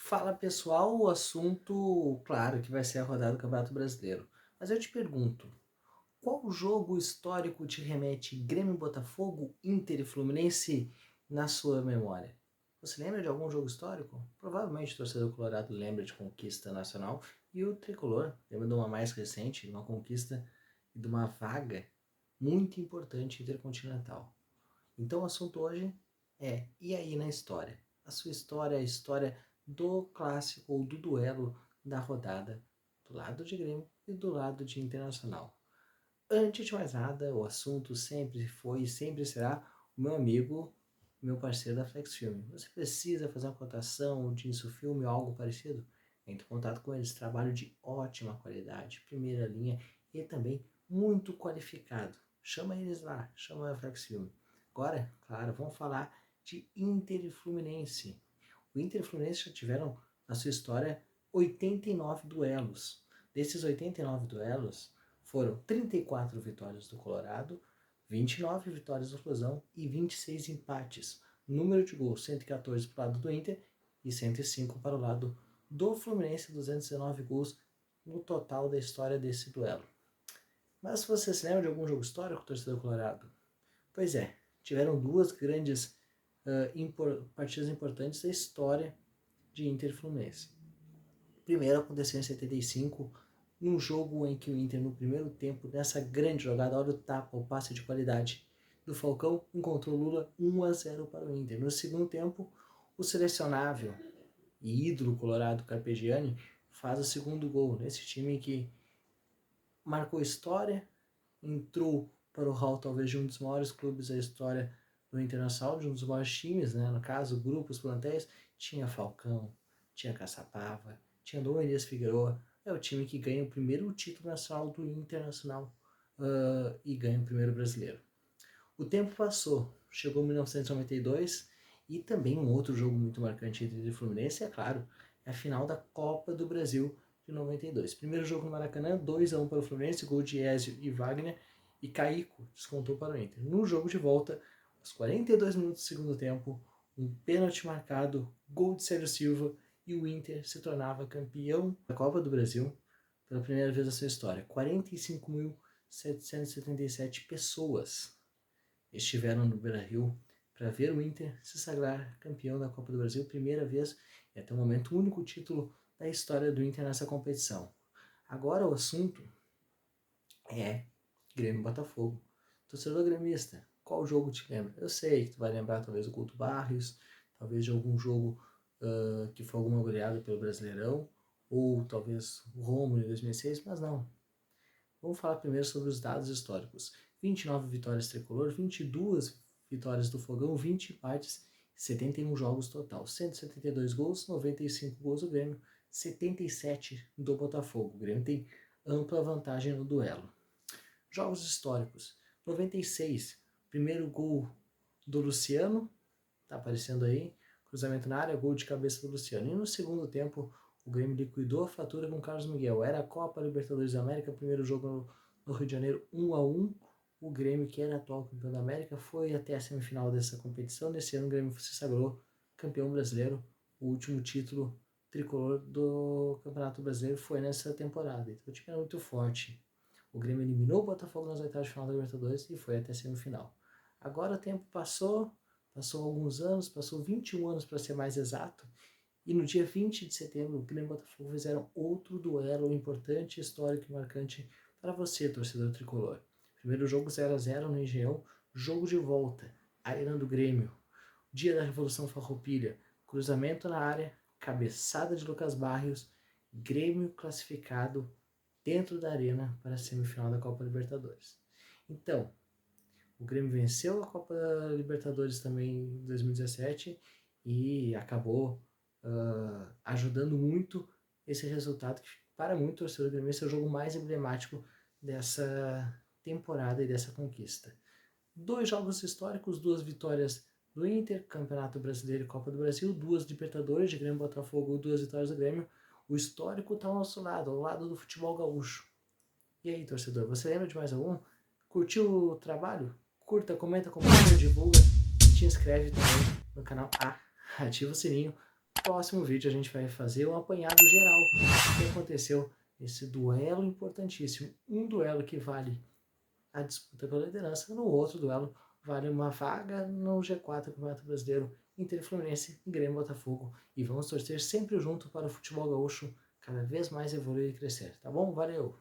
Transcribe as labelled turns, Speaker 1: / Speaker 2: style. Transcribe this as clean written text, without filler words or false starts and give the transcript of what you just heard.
Speaker 1: Fala pessoal, o assunto, claro que vai ser a rodada do Campeonato Brasileiro. Mas eu te pergunto, qual jogo histórico te remete Grêmio, Botafogo, Inter e Fluminense na sua memória? Você lembra de algum jogo histórico? Provavelmente o torcedor colorado lembra de conquista nacional e o tricolor lembra de uma mais recente, de uma conquista e de uma vaga muito importante intercontinental. Então o assunto hoje é, e aí na história? A sua história é a história do clássico ou do duelo da rodada do lado de Grêmio e do lado de Internacional. Antes de mais nada, o assunto sempre foi e sempre será o meu amigo, meu parceiro da Flex Filme. Você precisa fazer uma cotação de Insufilme ou algo parecido? Entre em contato com eles, trabalho de ótima qualidade, primeira linha e também muito qualificado. Chama eles lá, chama a Flex Filme. Agora, claro, vamos falar de Inter e Fluminense. O Inter e o Fluminense já tiveram na sua história 89 duelos. Desses 89 duelos, foram 34 vitórias do Colorado, 29 vitórias do Flusão e 26 empates. Número de gols, 114 para o lado do Inter e 105 para o lado do Fluminense, 219 gols no total da história desse duelo. Mas se você se lembra de algum jogo histórico, torcedor colorado? Pois é, tiveram duas grandes partidas importantes da história de Inter e Fluminense. Primeiro aconteceu em 75, num jogo em que o Inter, no primeiro tempo, nessa grande jogada, olha o tapa, o passe de qualidade do Falcão, encontrou Lula 1-0 para o Inter. No segundo tempo, o selecionável e ídolo colorado Carpegiani faz o segundo gol nesse time que marcou história, entrou para o hall talvez de um dos maiores clubes da história do Internacional, de um dos maiores times, né? No caso, grupos, plantéis, tinha Falcão, tinha Caçapava, tinha Dom Elias Figueroa. É o time que ganha o primeiro título nacional do Internacional e ganha o primeiro brasileiro. O tempo passou, chegou 1992 e também um outro jogo muito marcante entre Inter e Fluminense, é claro, é a final da Copa do Brasil de 92. Primeiro jogo no Maracanã, 2-1 para o Fluminense, gol de Ezio e Wagner, e Caico descontou para o Inter. No jogo de volta, aos 42 minutos do segundo tempo, um pênalti marcado, gol de Sérgio Silva, e o Inter se tornava campeão da Copa do Brasil pela primeira vez na sua história. 45.777 pessoas estiveram no Beira-Rio para ver o Inter se sagrar campeão da Copa do Brasil, primeira vez e até o momento o único título da história do Inter nessa competição. Agora o assunto é Grêmio Botafogo. Torcedor gremista, qual jogo te lembra? Eu sei que tu vai lembrar talvez do Couto Barrios, talvez de algum jogo que foi alguma goleada pelo Brasileirão, ou talvez o Rômulo em 2006, mas não. Vamos falar primeiro sobre os dados históricos. 29 vitórias tricolor, 22 vitórias do Fogão, 20 empates, 71 jogos total. 172 gols, 95 gols do Grêmio, 77 do Botafogo. O Grêmio tem ampla vantagem no duelo. Jogos históricos. 96, primeiro gol do Luciano, tá aparecendo aí, cruzamento na área, gol de cabeça do Luciano. E no segundo tempo, o Grêmio liquidou a fatura com o Carlos Miguel. Era a Copa Libertadores da América, primeiro jogo no Rio de Janeiro, 1-1. O Grêmio, que era atual campeão da América, foi até a semifinal dessa competição. Nesse ano, o Grêmio se sagrou campeão brasileiro. O último título tricolor do Campeonato Brasileiro foi nessa temporada. Então o time era muito forte. O Grêmio eliminou o Botafogo nas oitavas de final da Libertadores e foi até a semifinal. Agora o tempo passou alguns anos, passou 21 anos para ser mais exato, e no dia 20 de setembro o Grêmio e o Botafogo fizeram outro duelo importante, histórico e marcante para você, torcedor tricolor. Primeiro jogo 0-0 no Engenhão, jogo de volta, Arena do Grêmio, dia da Revolução Farroupilha, cruzamento na área, cabeçada de Lucas Barrios, Grêmio classificado dentro da arena para a semifinal da Copa Libertadores. Então, o Grêmio venceu a Copa Libertadores também em 2017 e acabou ajudando muito esse resultado, que para muito torcedor gremista é o jogo mais emblemático dessa temporada e dessa conquista. 2 jogos históricos, 2 vitórias do Inter, Campeonato Brasileiro e Copa do Brasil, 2 Libertadores de Grêmio e Botafogo, 2 vitórias do Grêmio. O histórico está ao nosso lado, ao lado do futebol gaúcho. E aí, torcedor, você lembra de mais algum? Curtiu o trabalho? Curta, comenta, compartilha, divulga e te inscreve também no canal A. Ativa o sininho Próximo vídeo a gente vai fazer um apanhado geral do que aconteceu esse duelo importantíssimo. Um duelo que vale a disputa pela liderança, no outro duelo vale uma vaga no G4 do Campeonato Brasileiro, Inter e Fluminense e Grêmio e Botafogo. E vamos torcer sempre junto para o futebol gaúcho cada vez mais evoluir e crescer, tá bom? Valeu!